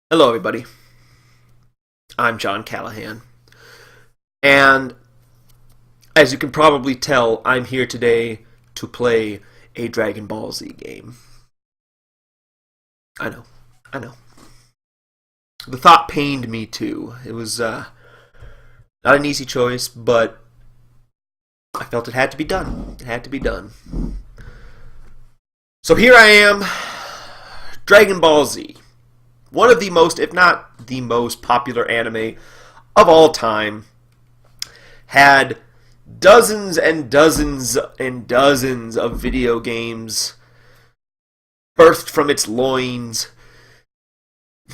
Hello, everybody. I'm John Callahan. And as you can probably tell, I'm here today to play a Dragon Ball Z game. I know. I know. The thought pained me too. It was not an easy choice, but I felt it had to be done. It had to be done. So here I am, Dragon Ball Z. One of the most, if not the most popular anime of all time, had dozens and dozens and dozens of video games birthed from its loins.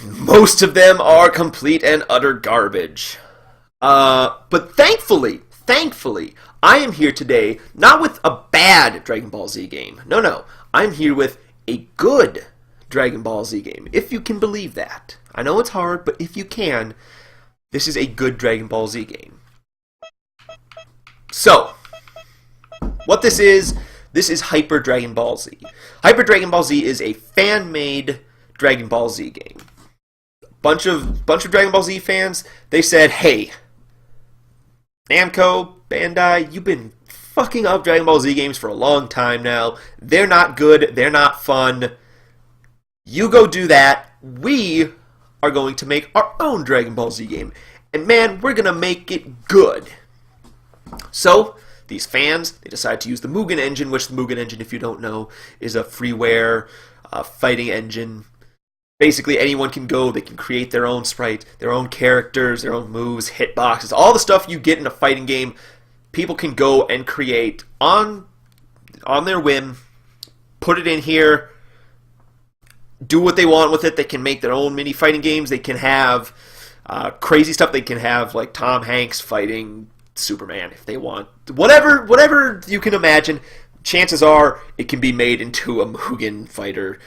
Most of them are complete and utter garbage. But thankfully, I am here today not with a bad Dragon Ball Z game. No. I'm here with a good Dragon Ball Z game, if you can believe that. I know it's hard, but if you can, this is a good Dragon Ball Z game. So, what this is Hyper Dragon Ball Z. Hyper Dragon Ball Z is a fan-made Dragon Ball Z game. Bunch of Dragon Ball Z fans, they said, hey, Namco, Bandai, you've been fucking up Dragon Ball Z games for a long time now. They're not good, they're not fun. You go do that. We are going to make our own Dragon Ball Z game. And man, we're going to make it good. So, these fans, they decide to use the Mugen engine, which the Mugen engine, if you don't know, is a freeware fighting engine. Basically, anyone can go, they can create their own sprite, their own characters, their own moves, hitboxes, all the stuff you get in a fighting game, people can go and create on their whim, put it in here, do what they want with it. They can make their own mini fighting games. They can have crazy stuff. They can have like Tom Hanks fighting Superman if they want. Whatever you can imagine, chances are it can be made into a Mugen fighter.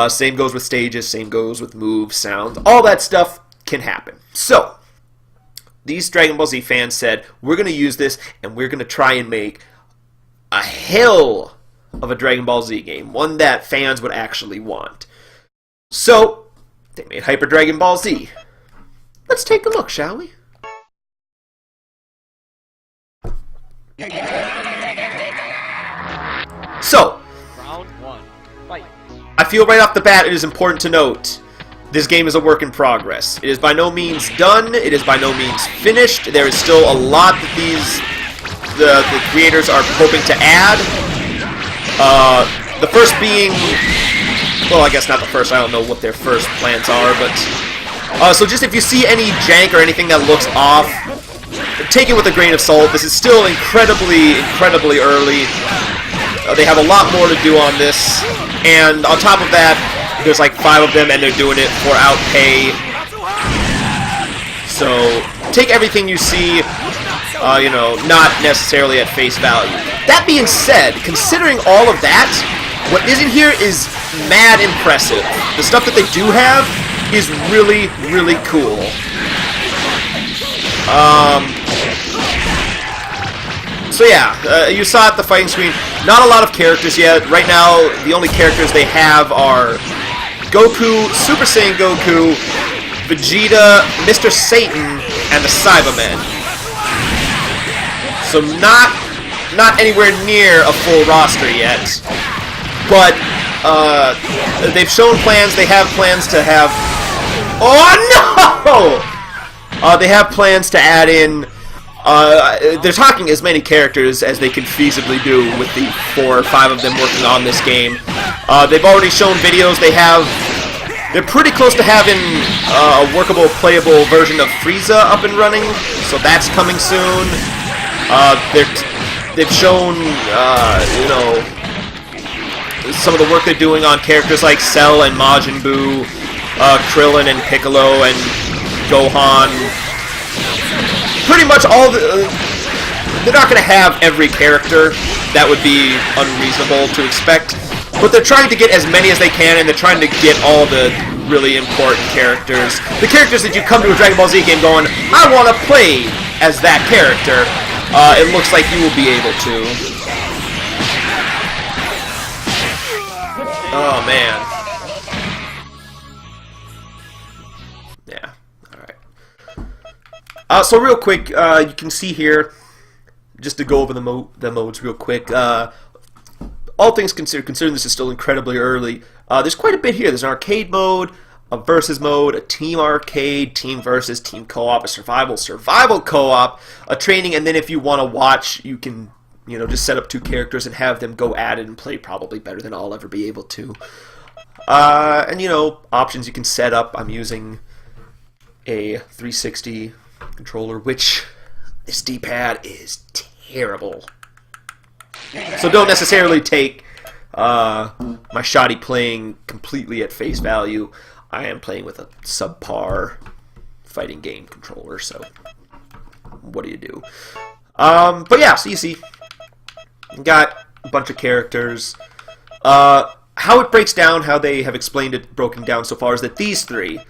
Same goes with stages. Same goes with moves, sounds. All that stuff can happen. So, these Dragon Ball Z fans said, we're going to use this and we're going to try and make a hell of a Dragon Ball Z game. One that fans would actually want. So, they made Hyper Dragon Ball Z. Let's take a look, shall we? So, Round one, fight. I feel right off the bat it is important to note this game is a work in progress. It is by no means done. It is by no means finished. There is still a lot that the creators are hoping to add. The first being, well, I guess not the first. I don't know what their first plans are, but so just if you see any jank or anything that looks off, take it with a grain of salt. This is still incredibly early. They have a lot more to do on this, and on top of that, there's like 5 of them, and they're doing it for outpay. So take everything you see, not necessarily at face value. That being said, considering all of that, what isn't here is mad impressive. The stuff that they do have is really cool. So yeah, you saw at the fighting screen, not a lot of characters yet. Right now, the only characters they have are Goku, Super Saiyan Goku, Vegeta, Mr. Satan, and the Cybermen. So not anywhere near a full roster yet. But they've shown plans. They have plans to have. Oh no! They have plans to add in. They're talking as many characters as they can feasibly do with the 4 or 5 of them working on this game. They've already shown videos. They're pretty close to having a workable, playable version of Frieza up and running, so that's coming soon. They've shown, some of the work they're doing on characters like Cell and Majin Buu, Krillin and Piccolo and Gohan. Pretty much all they're not going to have every character. That would be unreasonable to expect. But they're trying to get as many as they can, and they're trying to get all the really important characters. The characters that you come to a Dragon Ball Z game going, I want to play as that character. It looks like you will be able to. Oh, man. So real quick, you can see here, just to go over the modes real quick. All things considered, considering this is still incredibly early, there's quite a bit here. There's an arcade mode, a versus mode, a team arcade, team versus, team co-op, a survival co-op, a training, and then if you want to watch, you can, you know, just set up 2 characters and have them go at it and play probably better than I'll ever be able to. And, you know, options you can set up. I'm using a 360 controller, which this D-pad is terrible. So don't necessarily take my shoddy playing completely at face value. I am playing with a subpar fighting game controller, so what do you do? But yeah, so you see, got a bunch of characters. How it breaks down, how they have explained it broken down so far, is that these 3,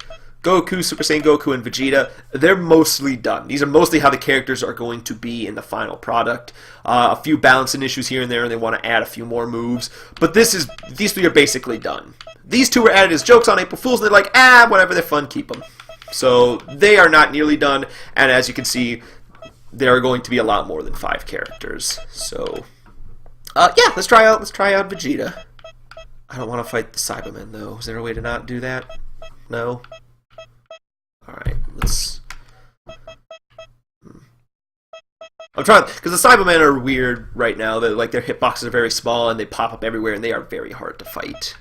Goku, Super Saiyan Goku, and Vegeta, they're mostly done. These are mostly how the characters are going to be in the final product. A few balancing issues here and there, and they want to add a few more moves. But these 3 are basically done. These 2 were added as jokes on April Fools, and they're like, whatever, they're fun, keep them. So they are not nearly done, and as you can see, there are going to be a lot more than 5 characters. So, yeah, let's try out Vegeta. I don't want to fight the Cybermen, though. Is there a way to not do that? No? Alright, let's... I'm trying, because the Cybermen are weird right now. They're, like, their hitboxes are very small, and they pop up everywhere, and they are very hard to fight.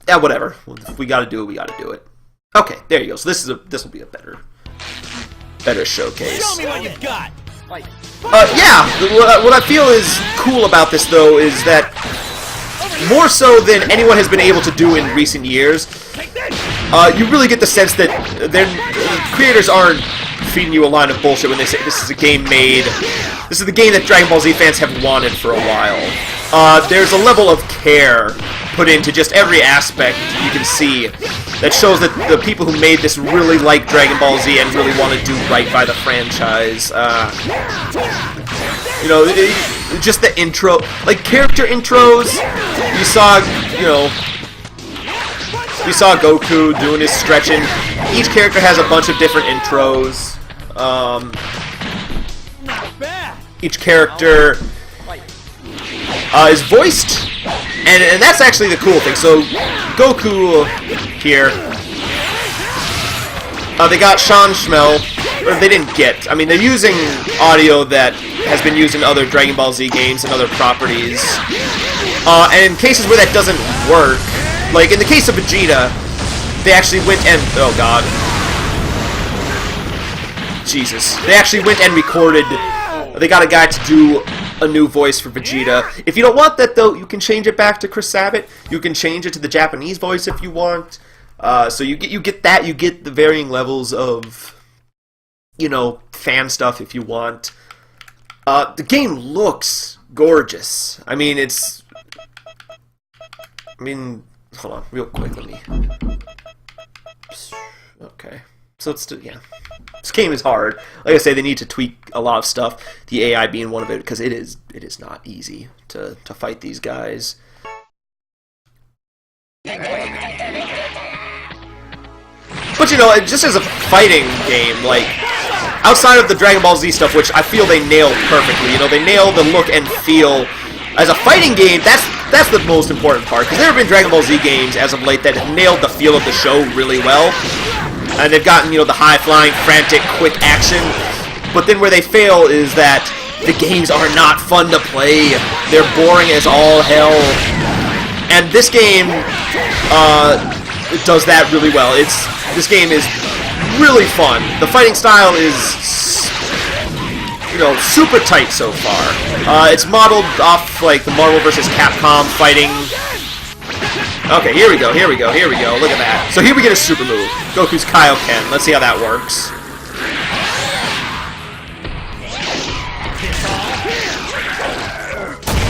Yeah, whatever. If we gotta do it, we gotta do it. Okay, there you go. So this will be a better showcase. Show me what you've got. Fight. Yeah, what I feel is cool about this, though, is that more so than anyone has been able to do in recent years, you really get the sense that the creators aren't feeding you a line of bullshit when they say this is a game made. This is the game that Dragon Ball Z fans have wanted for a while. There's a level of care put into just every aspect you can see that shows that the people who made this really like Dragon Ball Z and really want to do right by the franchise. You know, just the intro, like character intros. You saw, you know, we saw Goku doing his stretching. Each character has a bunch of different intros. Each character is voiced, and that's actually the cool thing. So Goku here, they got Sean Schmel, or they didn't get. I mean, they're using audio that has been used in other Dragon Ball Z games and other properties. And in cases where that doesn't work, like in the case of Vegeta, they actually went and... oh god. Jesus. They actually went and recorded... they got a guy to do a new voice for Vegeta. If you don't want that, though, you can change it back to Chris Sabat. You can change it to the Japanese voice if you want. So you get that. You get the varying levels of, you know, fan stuff if you want. The game looks gorgeous. I mean, it's... I mean, hold on, real quick, let me... okay. So it's still, yeah. This game is hard. Like I say, they need to tweak a lot of stuff, the AI being one of it, because it is not easy to fight these guys. But, you know, just as a fighting game, like, outside of the Dragon Ball Z stuff, which I feel they nailed perfectly, you know, they nailed the look and feel. As a fighting game, that's the most important part, because there have been Dragon Ball Z games as of late that have nailed the feel of the show really well. And they've gotten, you know, the high-flying, frantic, quick action. But then where they fail is that the games are not fun to play. They're boring as all hell. And this game does that really well. This game is really fun. The fighting style is, you know, super tight so far. It's modeled off, like, the Marvel vs. Capcom fighting. Okay, here we go. Look at that. So here we get a super move. Goku's Kaioken. Let's see how that works.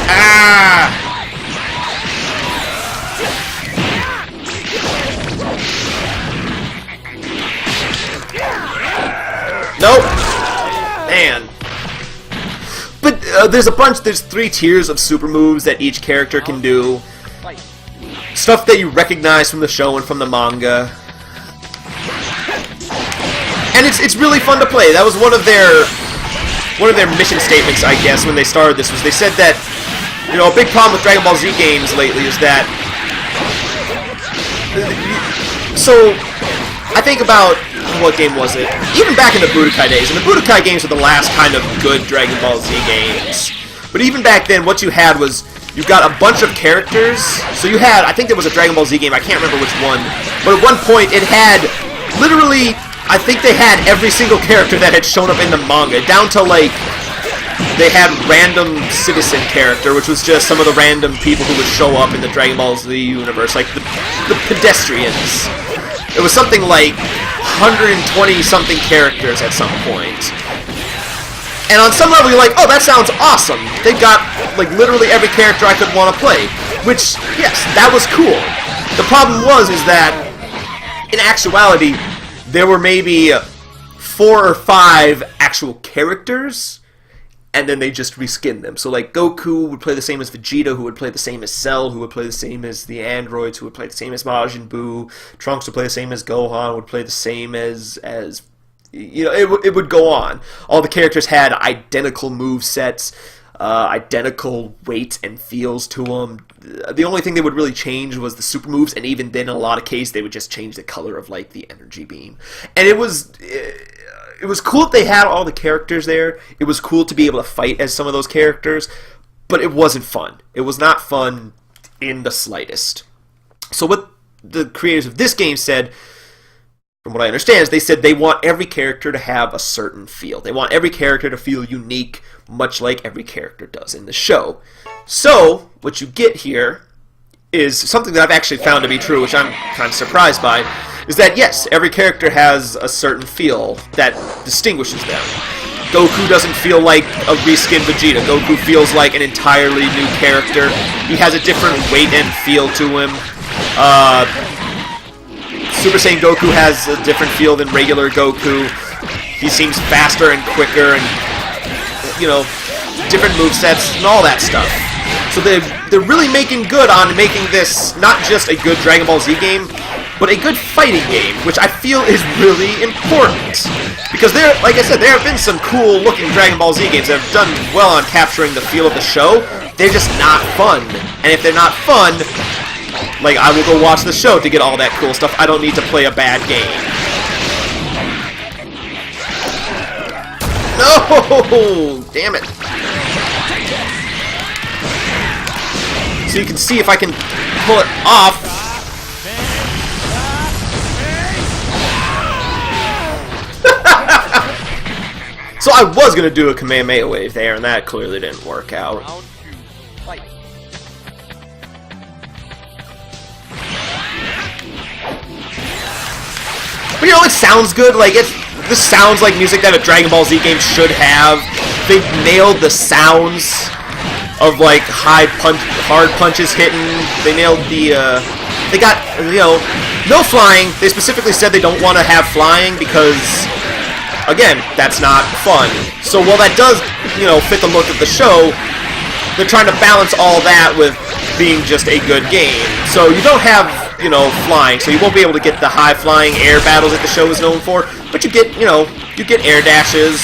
Ah! Nope. Man. But there's 3 tiers of super moves that each character can do. Stuff that you recognize from the show and from the manga. And it's really fun to play. That was one of their mission statements, I guess, when they started this, was they said that, you know, a big problem with Dragon Ball Z games lately is that, so I think about, what game was it? Even back in the Budokai days, and the Budokai games were the last kind of good Dragon Ball Z games. But even back then, what you had was, you got a bunch of characters. So you had, I think there was a Dragon Ball Z game, I can't remember which one, but at one point it had, literally, I think they had every single character that had shown up in the manga, down to, like, they had random citizen character, which was just some of the random people who would show up in the Dragon Ball Z universe, like the pedestrians. It was something like 120-something characters at some point. And on some level, you're like, oh, that sounds awesome. They got, like, literally every character I could want to play. Which, yes, that was cool. The problem is that, in actuality, there were maybe 4 or 5 actual characters, and then they just reskinned them. So, like, Goku would play the same as Vegeta, who would play the same as Cell, who would play the same as the androids, who would play the same as Majin Buu. Trunks would play the same as Gohan, would play the same as you know, it would go on. All the characters had identical movesets, identical weight and feels to them. The only thing they would really change was the super moves, and even then, in a lot of cases, they would just change the color of, like, the energy beam. And it was cool that they had all the characters there. It was cool to be able to fight as some of those characters, but it wasn't fun. It was not fun in the slightest. So what the creators of this game said, from what I understand, is they said they want every character to have a certain feel. They want every character to feel unique, much like every character does in the show. So, what you get here is something that I've actually found to be true, which I'm kind of surprised by, is that, yes, every character has a certain feel that distinguishes them. Goku doesn't feel like a reskinned Vegeta. Goku feels like an entirely new character. He has a different weight and feel to him. Super Saiyan Goku has a different feel than regular Goku. He seems faster and quicker and, you know, different movesets and all that stuff. So they're really making good on making this not just a good Dragon Ball Z game, but a good fighting game, which I feel is really important. Because there, like I said, there have been some cool looking Dragon Ball Z games that have done well on capturing the feel of the show. They're just not fun. And if they're not fun, like, I will go watch the show to get all that cool stuff. I don't need to play a bad game. No! Damn it. So you can see if I can pull it off. So I was going to do a Kamehameha wave there, and that clearly didn't work out. But, you know, it sounds good. Like, this sounds like music that a Dragon Ball Z game should have. They've nailed the sounds of, like, hard punches hitting. They nailed the, they got, you know, no flying. They specifically said they don't want to have flying because, again, that's not fun. So while that does, you know, fit the look of the show, they're trying to balance all that with being just a good game. So you don't have, you know, flying, so you won't be able to get the high-flying air battles that the show is known for, but you get, you know, you get air dashes,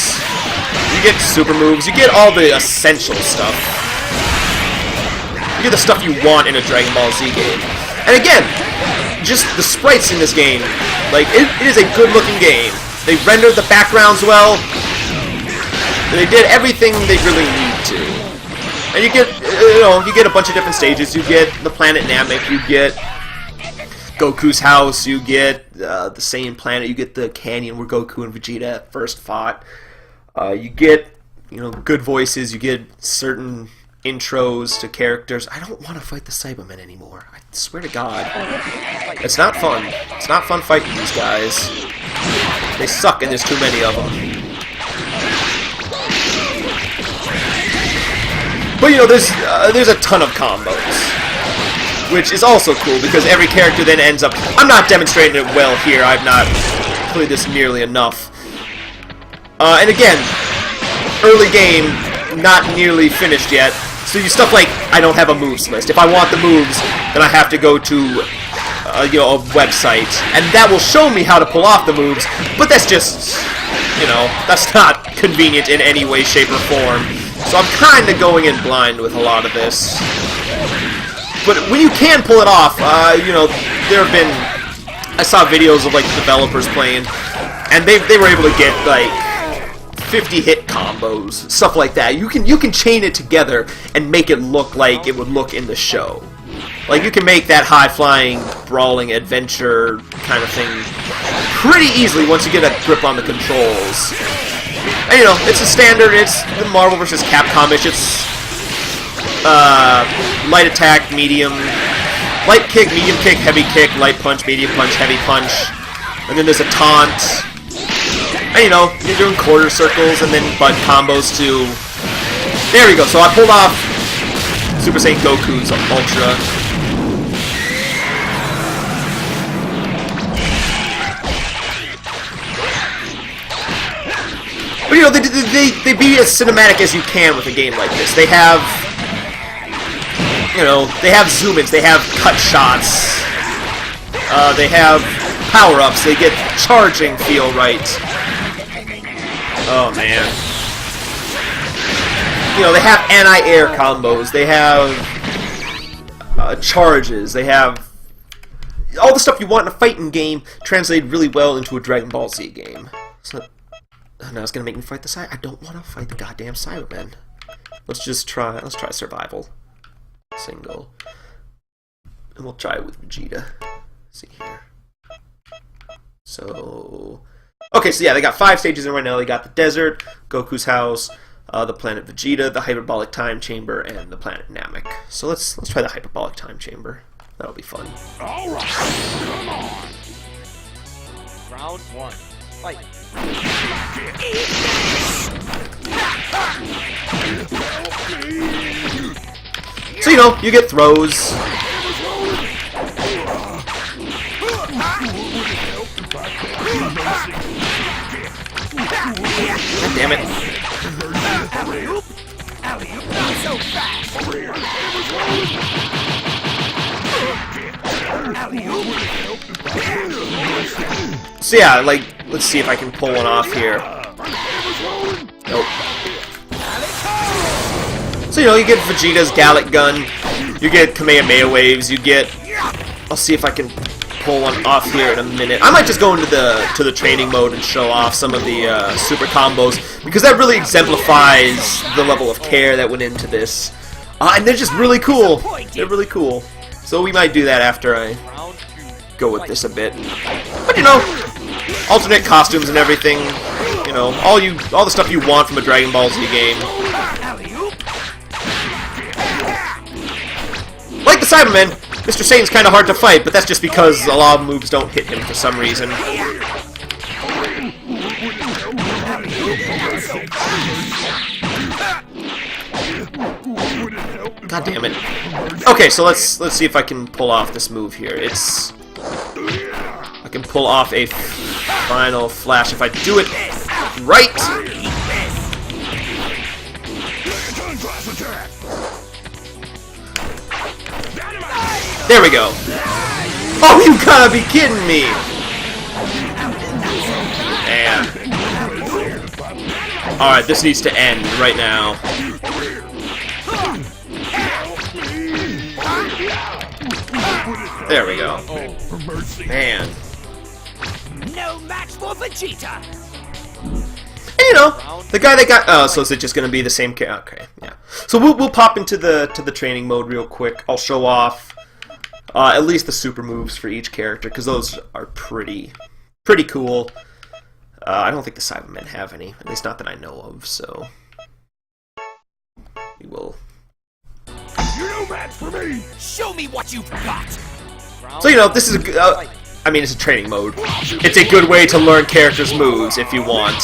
you get super moves, you get all the essential stuff. You get the stuff you want in a Dragon Ball Z game. And again, just the sprites in this game, like, it is a good-looking game. They rendered the backgrounds well. They did everything they really need to. And you get, you know, you get a bunch of different stages. You get the planet Namek, you get Goku's house, you get the same planet, you get the canyon where Goku and Vegeta first fought. You get, you know, good voices, you get certain intros to characters. I don't want to fight the Cybermen anymore. I swear to God. It's not fun. It's not fun fighting these guys. They suck and there's too many of them. But, you know, there's a ton of combos, which is also cool because every character then ends up... I'm not demonstrating it well here. I've not played this nearly enough. And again, early game, not nearly finished yet. So you stuff like, I don't have a moves list. If I want the moves, then I have to go to a website, and that will show me how to pull off the moves. But that's just, that's not convenient in any way, shape, or form. So I'm kind of going in blind with a lot of this. But when you can pull it off, there have been, I saw videos of like developers playing, and they were able to get like 50 hit combos, stuff like that. You can chain it together and make it look like it would look in the show. Like, you can make that high-flying, brawling adventure kind of thing pretty easily once you get a grip on the controls. And, it's a standard, it's the Marvel vs. Capcom-ish, it's light attack, medium, light kick, medium kick, heavy kick, light punch, medium punch, heavy punch. And then there's a taunt. And, you're doing quarter circles and then butt combos too. There we go, so I pulled off Super Saiyan Goku's Ultra. But they be as cinematic as you can with a game like this. They have, they have zoom-ins, they have cut shots, they have power-ups, they get charging feel right. Oh man. They have anti-air combos, they have charges, they have all the stuff you want in a fighting game translated really well into a Dragon Ball Z game. So, now it's gonna make me fight the I don't want to fight the goddamn Cybermen. Let's try survival. Single. And we'll try it with Vegeta. Let's see here. So... Okay, so yeah, they got 5 stages in right now. They got the desert, Goku's house, the planet Vegeta, the hyperbolic time chamber, and the planet Namek. So let's try the hyperbolic time chamber. That'll be fun. Alright, come on! Round 1. Fight. So, you get throws. God damn it. So yeah, let's see if I can pull one off here. Nope. So you get Vegeta's Gallic Gun, you get Kamehameha Waves, you get... I'll see if I can pull one off here in a minute. I might just go into the training mode and show off some of the super combos, because that really exemplifies the level of care that went into this. And they're just really cool. They're really cool. So we might do that after I go with this a bit. But alternate costumes and everything. All the stuff you want from a Dragon Ball Z game. Like the Cybermen, Mr. Satan's kind of hard to fight, but that's just because a lot of moves don't hit him for some reason. God damn it. Okay, so let's see if I can pull off this move here. I can pull off a final flash if I do it right. There we go. Oh, you gotta be kidding me! Man. Alright, this needs to end right now. There we go. Man. No match for Vegeta. And the guy that got... Oh, so is it just gonna be the same character? Okay, yeah. So we'll pop into the training mode real quick. I'll show off at least the super moves for each character, because those are pretty cool. I don't think the Cybermen have any, at least not that I know of, so... We will... You're no match for me! Show me what you've got! So, this is a... I mean, it's a training mode. It's a good way to learn characters' moves if you want.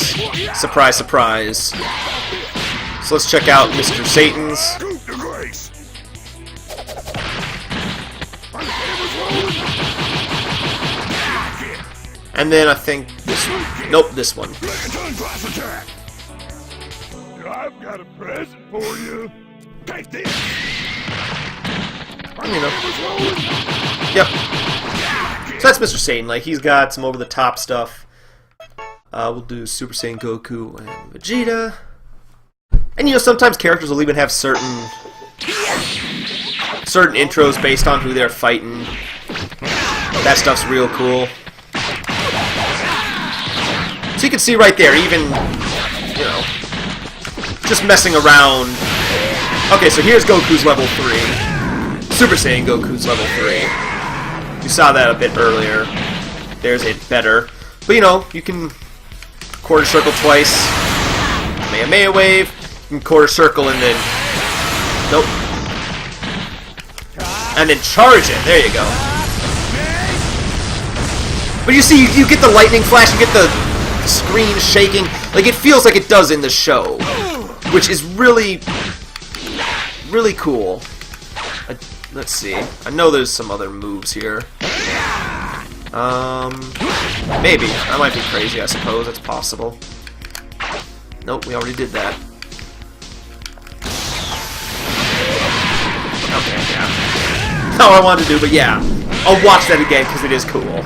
Surprise, surprise. So let's check out Mr. Satan's. And then I think this one. Nope, this one. I've got a present for you. Take this. Yep. So that's Mr. Satan. Like, he's got some over-the-top stuff. We'll do Super Saiyan Goku and Vegeta. And, you know, sometimes characters will even have certain intros based on who they're fighting. That stuff's real cool. So you can see right there, even, you know, just messing around. Okay, so here's Goku's level 3. Super Saiyan Goku's level 3. You saw that a bit earlier. There's it better. But, you know, you can quarter circle twice. Kamehameha wave. You can quarter circle and then... Nope. And then charge it. There you go. But you see, you get the lightning flash, you get the screen shaking. Like, it feels like it does in the show. Which is really, really cool. Let's see. I know there's some other moves here. Maybe. I might be crazy, I suppose. That's possible. Nope, we already did that. Okay, yeah. Not what I wanted to do, but yeah. I'll watch that again, because it is cool.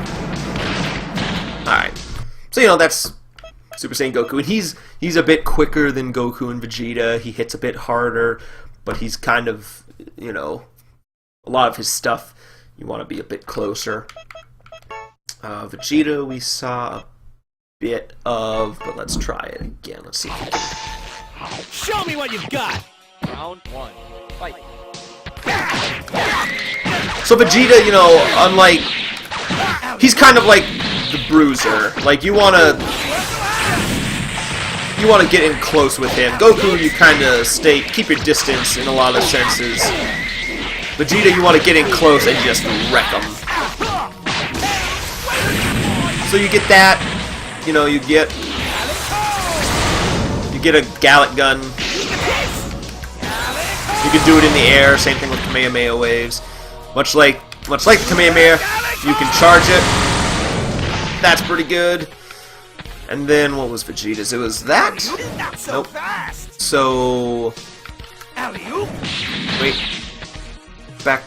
Alright. So, you know, that's Super Saiyan Goku. And he's a bit quicker than Goku and Vegeta. He hits a bit harder, but he's kind of, you know... A lot of his stuff, you want to be a bit closer. Vegeta, we saw a bit of, but let's try it again. Let's see if we can... Show me what you've got! Round 1. Fight. So Vegeta, you know, unlike... He's kind of like the Bruiser. Like, you want to get in close with him. Goku, you kind of keep your distance in a lot of senses. Vegeta, you want to get in close and just wreck him. So you get that, you know, you get a Gallic gun. You can do it in the air. Same thing with Kamehameha waves. Much like Kamehameha, you can charge it. That's pretty good. And then what was Vegeta's? It was that. Nope. So wait. Back.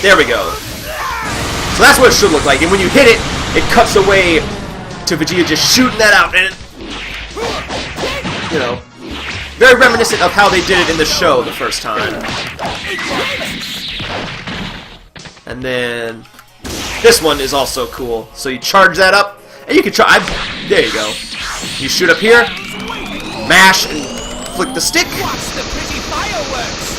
There we go. So that's what it should look like. And when you hit it, it cuts away to Vegeta just shooting that out. And it, you know, very reminiscent of how they did it in the show the first time. And then this one is also cool. So you charge that up, and you can try. There you go. You shoot up here, mash, and flick the stick. Watch the pretty fireworks!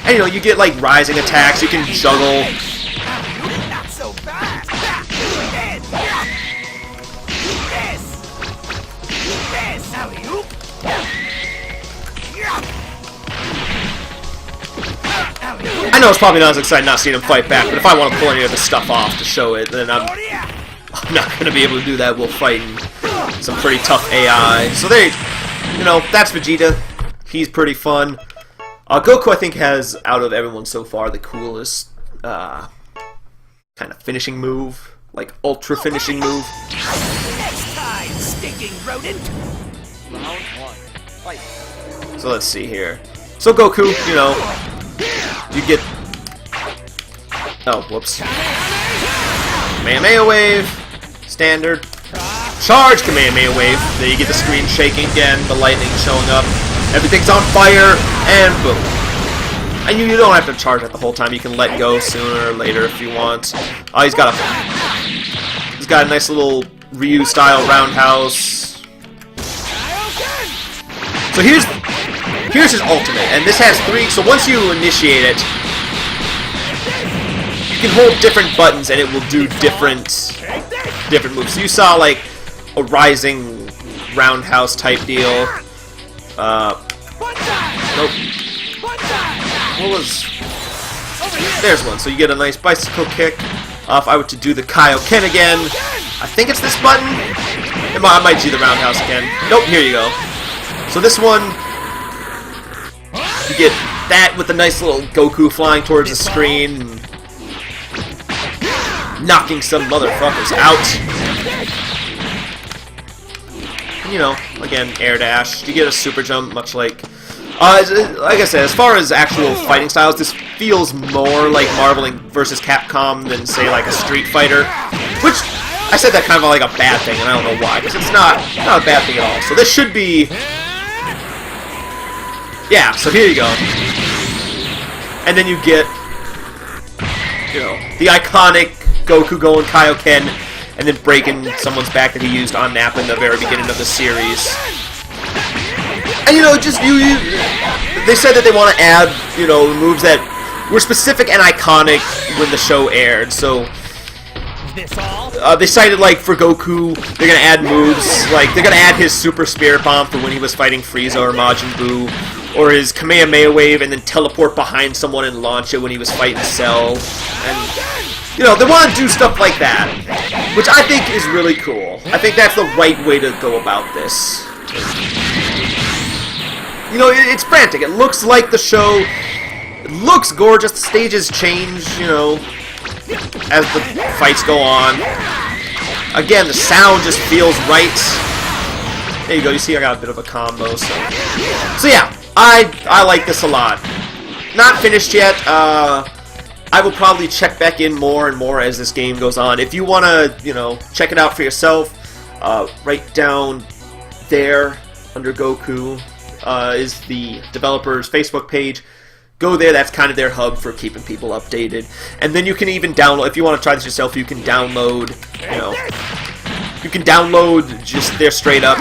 And, you know, you get, like, rising attacks, you can juggle. Not so fast! I know it's probably not as exciting not seeing him fight back, but if I want to pull any of the stuff off to show it, then I'm not going to be able to do that while fighting some pretty tough AI. So there, you know, that's Vegeta. He's pretty fun. Goku, I think, has, out of everyone so far, the coolest kind of finishing move. Like, ultra finishing move. Next time, stinking rodent! Round 1. Fight. So let's see here. So Goku, you know, you get... Oh, whoops. Kamehameha wave. Standard. Charge Kamehameha wave. Then you get the screen shaking again, the lightning showing up. Everything's on fire, and boom. And you don't have to charge it the whole time. You can let go sooner or later if you want. Oh, he's got a nice little Ryu-style roundhouse. So here's his ultimate, and this has 3. So once you initiate it, you can hold different buttons, and it will do different moves. So you saw like a rising roundhouse type deal. Nope. What was... There's one. So you get a nice bicycle kick. If I were to do the Kaioken again, I think it's this button. I might do the roundhouse again. Nope, here you go. So this one, you get that with a nice little Goku flying towards the screen, and knocking some motherfuckers out. And, you know, again, air dash. You get a super jump, much like Like I said, as far as actual fighting styles, this feels more like Marvel vs. Capcom than, say, like a Street Fighter. Which, I said that kind of like a bad thing, and I don't know why, because it's not a bad thing at all. So this should be... Yeah, so here you go. And then you get, you know, the iconic Goku going Kaioken, and then breaking someone's back that he used on Nappa in the very beginning of the series. And, you know, just they said that they want to add, you know, moves that were specific and iconic when the show aired. So they cited, like, for Goku, they're gonna add moves like they're gonna add his Super Spirit Bomb for when he was fighting Frieza or Majin Buu, or his Kamehameha Wave, and then teleport behind someone and launch it when he was fighting Cell. And, you know, they want to do stuff like that, which I think is really cool. I think that's the right way to go about this. You know, it's frantic. It looks like the show. It looks gorgeous. The stages change, you know, as the fights go on. Again, the sound just feels right. There you go. You see I got a bit of a combo. So yeah, I like this a lot. Not finished yet. I will probably check back in more and more as this game goes on. If you want to, you know, check it out for yourself, right down there under Goku is the developer's Facebook page. Go there, that's kind of their hub for keeping people updated. And then you can even download, if you want to try this yourself, you can download, you know, you can download just their straight up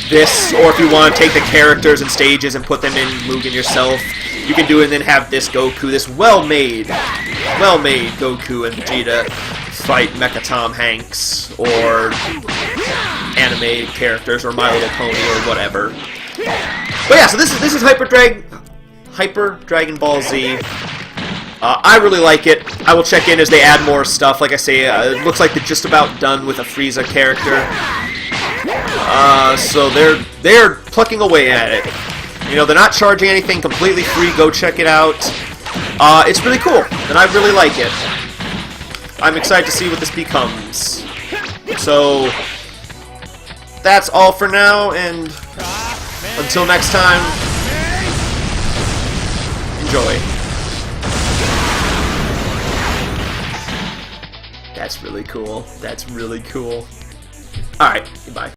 this, or if you want to take the characters and stages and put them in Mugen yourself, you can do it and then have this Goku, this well-made Goku and Vegeta fight Mecha Tom Hanks, or anime characters, or My Little Pony, or whatever. But yeah, so this is Hyper Dragon Ball Z. I really like it. I will check in as they add more stuff. Like I say, it looks like they're just about done with a Frieza character. So they're plucking away at it. You know, they're not charging anything, completely free. Go check it out. It's really cool, and I really like it. I'm excited to see what this becomes. So that's all for now, and until next time, enjoy. That's really cool. That's really cool. Alright, goodbye.